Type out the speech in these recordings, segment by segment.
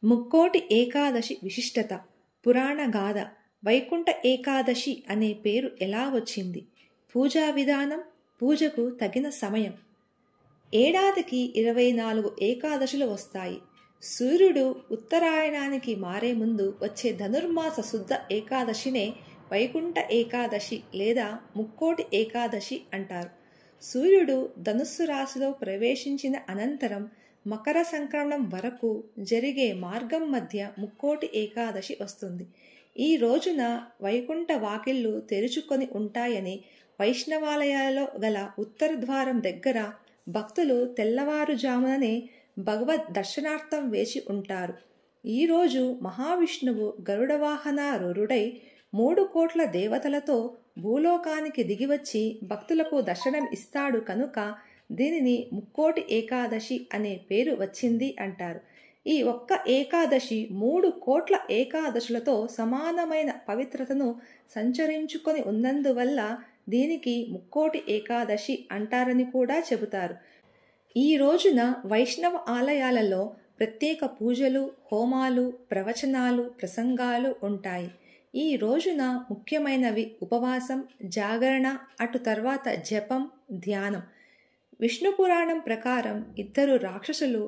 ముక్కోటి ఏకాదశి విశిష్టత, పురాణ గాథ. వైకుంఠ ఏకాదశి అనే పేరు ఎలా వచ్చింది? పూజా విధానం, పూజకు తగిన సమయం. ఏడాదికి 24 ఏకాదశులు వస్తాయి. సూర్యుడు ఉత్తరాయణానికి మారే ముందు వచ్చే ధనుర్మాస శుద్ధ ఏకాదశినే వైకుంఠ ఏకాదశి లేదా ముక్కోటి ఏకాదశి అంటారు. సూర్యుడు ధనుస్సు రాశిలో ప్రవేశించిన అనంతరం మకర సంక్రమణం వరకు జరిగే మార్గం మధ్య ముక్కోటి ఏకాదశి వస్తుంది. ఈ రోజున వైకుంఠ వాకిళ్లు తెరుచుకొని ఉంటాయని వైష్ణవాలయాలలో గల ఉత్తర ద్వారం దగ్గర భక్తులు తెల్లవారుజాముననే భగవద్ దర్శనార్థం వేచి ఉంటారు. ఈరోజు మహావిష్ణువు గరుడ వాహనారూఢుడై 3 కోట్ల దేవతలతో భూలోకానికి దిగివచ్చి భక్తులకు దర్శనం ఇస్తాడు కనుక దీనిని ముక్కోటి ఏకాదశి అనే పేరు వచ్చింది అంటారు. ఈ ఒక్క ఏకాదశి 3 కోట్ల ఏకాదశులతో సమానమైన పవిత్రతను సంచరించుకొని ఉన్నందువల్ల దీనికి ముక్కోటి ఏకాదశి అంటారని కూడా చెబుతారు. ఈ రోజున వైష్ణవ ఆలయాలలో ప్రత్యేక పూజలు, హోమాలు, ప్రవచనాలు, ప్రసంగాలు ఉంటాయి. ఈ రోజున ముఖ్యమైనవి ఉపవాసం, జాగరణ, అటు తర్వాత జపం, ధ్యానం. విష్ణు పురాణం ప్రకారం 2 రాక్షసులు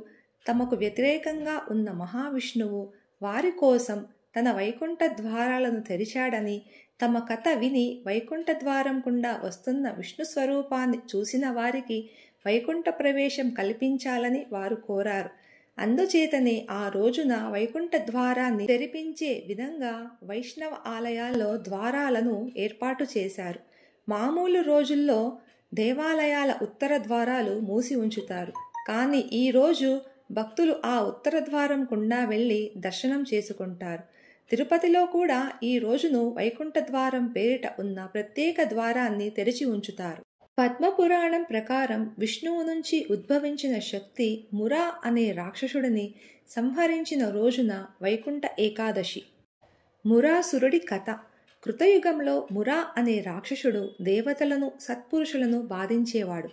తమకు వ్యతిరేకంగా ఉన్న మహావిష్ణువు వారి కోసం తన వైకుంఠ ద్వారాలను తెరిచాడని, తమ కథ విని వైకుంఠ ద్వారం గుండా వస్తున్న విష్ణు స్వరూపాన్ని చూసిన వారికి వైకుంఠ ప్రవేశం కల్పించాలని వారు కోరారు. అందుచేతనే ఆ రోజున వైకుంఠ ద్వారాన్ని తెరిపించే విధంగా వైష్ణవ ఆలయాల్లో ద్వారాలను ఏర్పాటు చేశారు. మామూలు రోజుల్లో దేవాలయాల ఉత్తర ద్వారాలు మూసి ఉంచుతారు. కానీ ఈ రోజు భక్తులు ఆ ఉత్తర ద్వారం గుండా వెళ్ళి దర్శనం చేసుకుంటారు. తిరుపతిలో కూడా ఈ రోజును వైకుంఠ ద్వారం పేరిట ఉన్న ప్రత్యేక ద్వారాన్ని తెరిచి ఉంచుతారు. పద్మపురాణం ప్రకారం విష్ణువు నుంచి ఉద్భవించిన శక్తి మురా అనే రాక్షసుడిని సంహరించిన రోజున వైకుంఠ ఏకాదశి. మురాసురుడి కథ. కృతయుగంలో మురా అనే రాక్షసుడు దేవతలను, సత్పురుషులను బాధించేవాడు.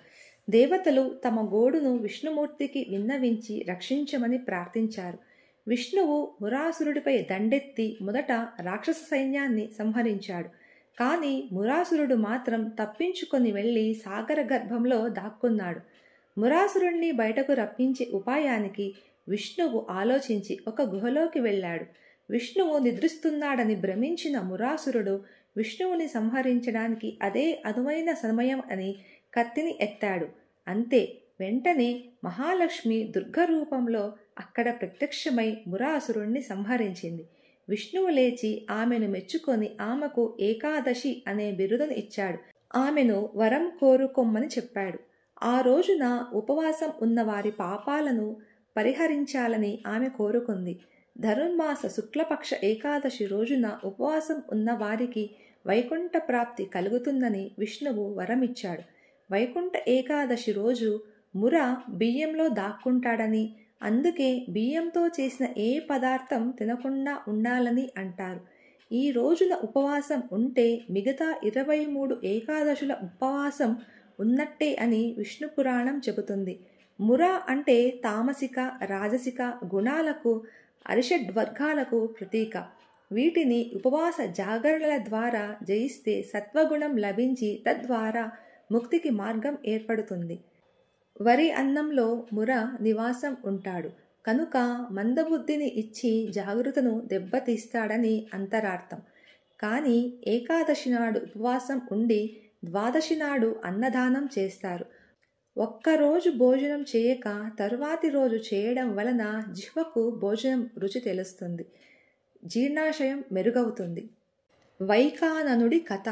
దేవతలు తమ గోడును విష్ణుమూర్తికి విన్నవించి రక్షించమని ప్రార్థించారు. విష్ణువు మురాసురుడిపై దండెత్తి మొదట రాక్షస సైన్యాన్ని సంహరించాడు. కానీ మురాసురుడు మాత్రం తప్పించుకొని వెళ్లి సాగర గర్భంలో దాక్కున్నాడు. మురాసురుణ్ణి బయటకు రప్పించే ఉపాయానికి విష్ణువు ఆలోచించి ఒక గుహలోకి వెళ్ళాడు. విష్ణువు నిద్రిస్తున్నాడని భ్రమించిన మురాసురుడు విష్ణువుని సంహరించడానికి అదే అనువైన సమయం అని కత్తిని ఎత్తాడు. అంతే, వెంటనే మహాలక్ష్మి దుర్గ రూపంలో అక్కడ ప్రత్యక్షమై మురాసురుణ్ణి సంహరించింది. విష్ణువు లేచి ఆమెను మెచ్చుకొని ఆమెకు ఏకాదశి అనే బిరుదును ఇచ్చాడు. ఆమెను వరం కోరుకొమ్మని చెప్పాడు. ఆ రోజున ఉపవాసం ఉన్న వారి పాపాలను పరిహరించాలని ఆమె కోరుకుంది. ధనుర్మాస శుక్లపక్ష ఏకాదశి రోజున ఉపవాసం ఉన్న వారికి వైకుంఠ ప్రాప్తి కలుగుతుందని విష్ణువు వరమిచ్చాడు. వైకుంఠ ఏకాదశి రోజు ముర బియ్యంలో దాక్కుంటాడని, అందుకే బియ్యంతో చేసిన ఏ పదార్థం తినకుండా ఉండాలని అంటారు. ఈ రోజున ఉపవాసం ఉంటే మిగతా 23 ఏకాదశుల ఉపవాసం ఉన్నట్టే అని విష్ణు పురాణం చెబుతుంది. ముర అంటే తామసిక, రాజసిక గుణాలకు, అరిషడ్వర్గాలకు ప్రతీక. వీటిని ఉపవాస జాగరణల ద్వారా జయిస్తే సత్వగుణం లభించి తద్వారా ముక్తికి మార్గం ఏర్పడుతుంది. వరి అన్నంలో ముర నివాసం ఉంటాడు కనుక మందబుద్ధిని ఇచ్చి జాగృతను దెబ్బతీస్తాడని అంతరార్థం. కానీ ఏకాదశి నాడు ఉపవాసం ఉండి ద్వాదశి నాడు అన్నదానం చేస్తారు. ఒక్కరోజు భోజనం చేయక తరువాతి రోజు చేయడం వలన జిహ్వకు భోజనం రుచి తెలుస్తుంది, జీర్ణాశయం మెరుగవుతుంది. వైకాననుడి కథ.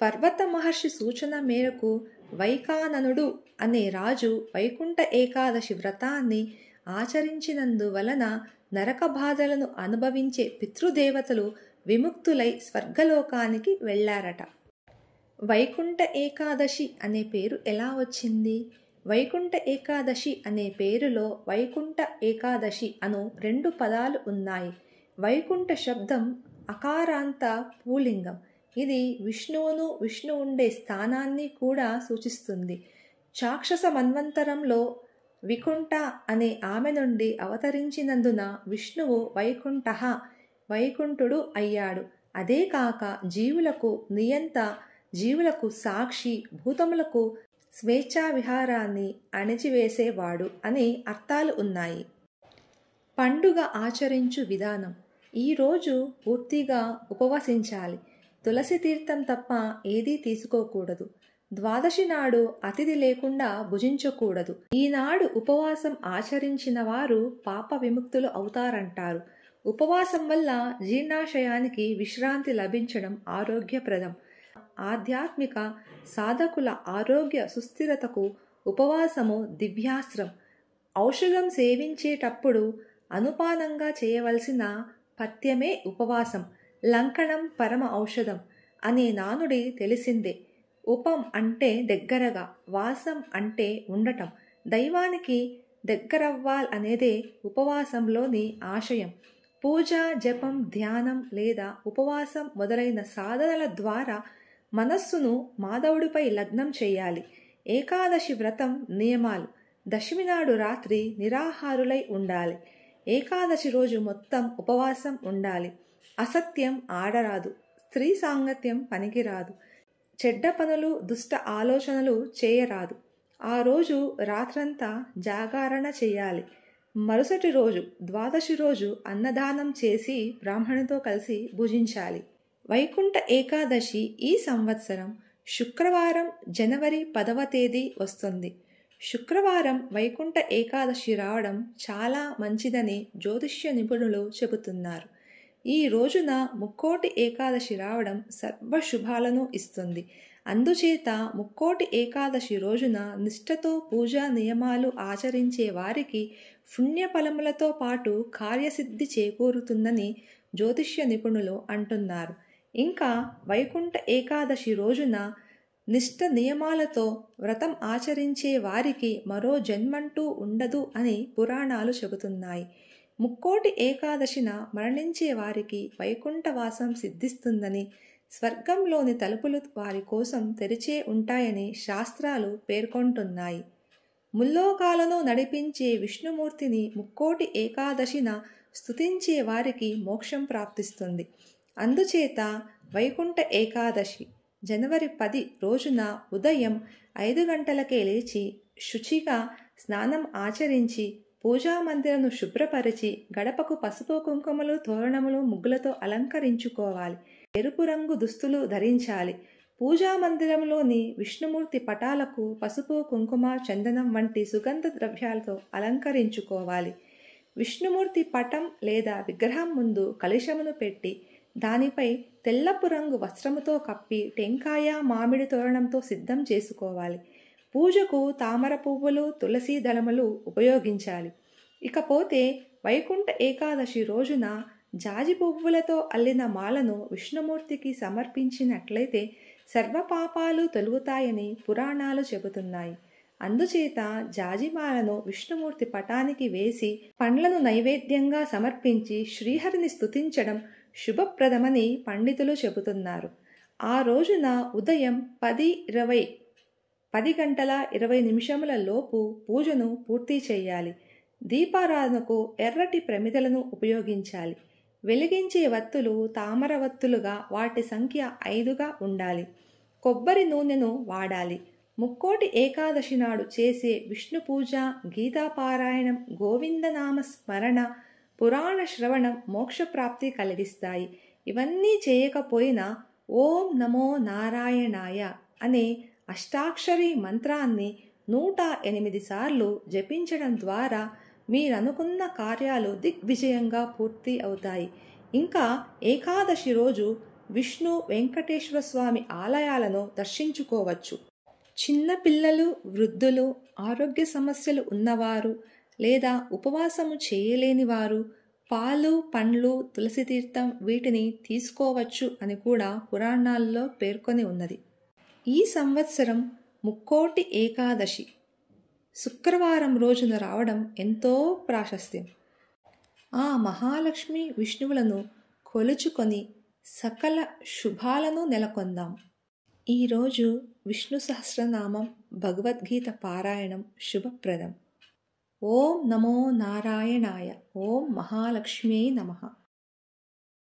పర్వత మహర్షి సూచన మేరకు వైకాననుడు అనే రాజు వైకుంఠ ఏకాదశి వ్రతాన్ని ఆచరించినందువలన నరక బాధలను అనుభవించే పితృదేవతలు విముక్తులై స్వర్గలోకానికి వెళ్లారట. వైకుంఠ ఏకాదశి అనే పేరు ఎలా వచ్చింది? వైకుంఠ ఏకాదశి అనే పేరులో వైకుంఠ ఏకాదశి అను 2 పదాలు ఉన్నాయి. వైకుంఠ శబ్దం అకారాంత పూలింగం. ఇది విష్ణువును, విష్ణు ఉండే స్థానాన్ని కూడా సూచిస్తుంది. చాక్షస మన్వంతరంలో వికుంఠ అనే ఆమె నుండి అవతరించినందున విష్ణువు వైకుంఠః వైకుంఠుడు అయ్యాడు. అదే కాక జీవులకు నియంత, జీవులకు సాక్షి, భూతములకు స్వేచ్ఛా విహారాన్ని అణిచివేసేవాడు అని అర్థాలు ఉన్నాయి. పండుగ ఆచరించు విధానం: ఈరోజు పూర్తిగా ఉపవసించాలి. తులసి తీర్థం తప్ప ఏదీ తీసుకోకూడదు. ద్వాదశి నాడు అతిథి లేకుండా భుజించకూడదు. ఈనాడు ఉపవాసం ఆచరించిన వారు పాప విముక్తులు అవుతారంటారు. ఉపవాసం వల్ల జీర్ణాశయానికి విశ్రాంతి లభించడం ఆరోగ్యప్రదం. ఆధ్యాత్మిక సాధకుల ఆరోగ్య సుస్థిరతకు ఉపవాసము దివ్యాస్త్రం. ఔషధం సేవించేటప్పుడు అనుపానంగా చేయవలసిన పథ్యమే ఉపవాసం. లంకణం పరమ ఔషధం అనే నానుడి తెలిసిందే. ఉపం అంటే దగ్గరగా, వాసం అంటే ఉండటం. దైవానికి దగ్గరవ్వాలనేదే ఉపవాసంలోని ఆశయం. పూజ, జపం, ధ్యానం లేదా ఉపవాసం మొదలైన సాధనల ద్వారా మనస్సును మాధవుడిపై లగ్నం చేయాలి. ఏకాదశి వ్రతం నియమాలు: దశమి నాడు రాత్రి నిరాహారులై ఉండాలి. ఏకాదశి రోజు మొత్తం ఉపవాసం ఉండాలి. అసత్యం ఆడరాదు. స్త్రీ సాంగత్యం పనికిరాదు. చెడ్డ పనులు, దుష్ట ఆలోచనలు చేయరాదు. ఆ రోజు రాత్రంతా జాగరణ చేయాలి. మరుసటి రోజు ద్వాదశి రోజు అన్నదానం చేసి బ్రాహ్మణితో కలిసి భుజించాలి. వైకుంఠ ఏకాదశి ఈ సంవత్సరం శుక్రవారం జనవరి 10వ తేదీ వస్తుంది. శుక్రవారం వైకుంఠ ఏకాదశి రావడం చాలా మంచిదని జ్యోతిష్య నిపుణులు చెబుతున్నారు. ఈ రోజున ముక్కోటి ఏకాదశి రావడం సర్వశుభాలను ఇస్తుంది. అందుచేత ముక్కోటి ఏకాదశి రోజున నిష్ఠతో పూజా నియమాలు ఆచరించే వారికి పుణ్యఫలములతో పాటు కార్యసిద్ధి చేకూరుతుందని జ్యోతిష్య నిపుణులు అంటున్నారు. ఇంకా వైకుంఠ ఏకాదశి రోజున నిష్ఠ నియమాలతో వ్రతం ఆచరించే వారికి మరో జన్మంటూ ఉండదు అని పురాణాలు చెబుతున్నాయి. ముక్కోటి ఏకాదశిన మరణించే వారికి వైకుంఠవాసం సిద్ధిస్తుందని, స్వర్గంలోని తలుపులు వారి కోసం తెరిచే ఉంటాయని శాస్త్రాలు పేర్కొంటున్నాయి. ముల్లోకాలను నడిపించే విష్ణుమూర్తిని ముక్కోటి ఏకాదశిన స్తుతించే వారికి మోక్షం ప్రాప్తిస్తుంది. అందుచేత వైకుంఠ ఏకాదశి జనవరి 10 రోజున ఉదయం 5 గంటలకే లేచి శుచిగా స్నానం ఆచరించి పూజామందిరను శుభ్రపరిచి గడపకు పసుపు కుంకుమలు, తోరణములు, ముగ్గులతో అలంకరించుకోవాలి. ఎరుపు రంగు దుస్తులు ధరించాలి. పూజామందిరంలోని విష్ణుమూర్తి పటాలకు పసుపు, కుంకుమ, చందనం వంటి సుగంధ ద్రవ్యాలతో అలంకరించుకోవాలి. విష్ణుమూర్తి పటం లేదా విగ్రహం ముందు కలశమును పెట్టి దానిపై తెల్లపు రంగు వస్త్రముతో కప్పి టెంకాయ, మామిడి తోరణంతో సిద్ధం చేసుకోవాలి. పూజకు తామర పువ్వులు, తులసి దళములు ఉపయోగించాలి. ఇకపోతే వైకుంఠ ఏకాదశి రోజున జాజి పువ్వులతో అల్లిన మాలను విష్ణుమూర్తికి సమర్పించినట్లయితే సర్వపాపాలు తొలగుతాయని పురాణాలు చెబుతున్నాయి. అందుచేత జాజిమాలను విష్ణుమూర్తి పటానికి వేసి పండ్లను నైవేద్యంగా సమర్పించి శ్రీహరిని స్తుతించడం శుభప్రదమని పండితులు చెబుతున్నారు. ఆ రోజున ఉదయం 10 గంటల 20 నిమిషముల లోపు పూజను పూర్తి చేయాలి. దీపారాధనకు ఎర్రటి ప్రమిదలను ఉపయోగించాలి. వెలిగించే వత్తులు తామర వత్తులుగా, వాటి సంఖ్య 5గా ఉండాలి. కొబ్బరి నూనెను వాడాలి. ముక్కోటి ఏకాదశి నాడు చేసే విష్ణు పూజ, గీతాపారాయణం, గోవిందనామ స్మరణ, పురాణ శ్రవణం మోక్షప్రాప్తి కలిగిస్తాయి. ఇవన్నీ చేయకపోయినా ఓం నమో నారాయణాయ అనే అష్టాక్షరి మంత్రాన్ని 108 సార్లు జపించడం ద్వారా మీరనుకున్న కార్యాలు దిగ్విజయంగా పూర్తి అవుతాయి. ఇంకా ఏకాదశి రోజు విష్ణు, వెంకటేశ్వర స్వామి ఆలయాలను దర్శించుకోవచ్చు. చిన్నపిల్లలు, వృద్ధులు, ఆరోగ్య సమస్యలు ఉన్నవారు లేదా ఉపవాసము చేయలేని వారు పాలు, పండ్లు, తులసి తీర్థం వీటిని తీసుకోవచ్చు అని కూడా పురాణాల్లో పేర్కొని ఉన్నది. ఈ సంవత్సరం ముక్కోటి ఏకాదశి శుక్రవారం రోజున రావడం ఎంతో ప్రాశస్త్యం. ఆ మహాలక్ష్మి విష్ణువులను కొలుచుకొని సకల శుభాలను నెలకొందాం. ఈరోజు విష్ణు సహస్రనామం, భగవద్గీత పారాయణం శుభప్రదం. ఓం నమో నారాయణాయ. ఓం మహాలక్ష్మ్యై నమః.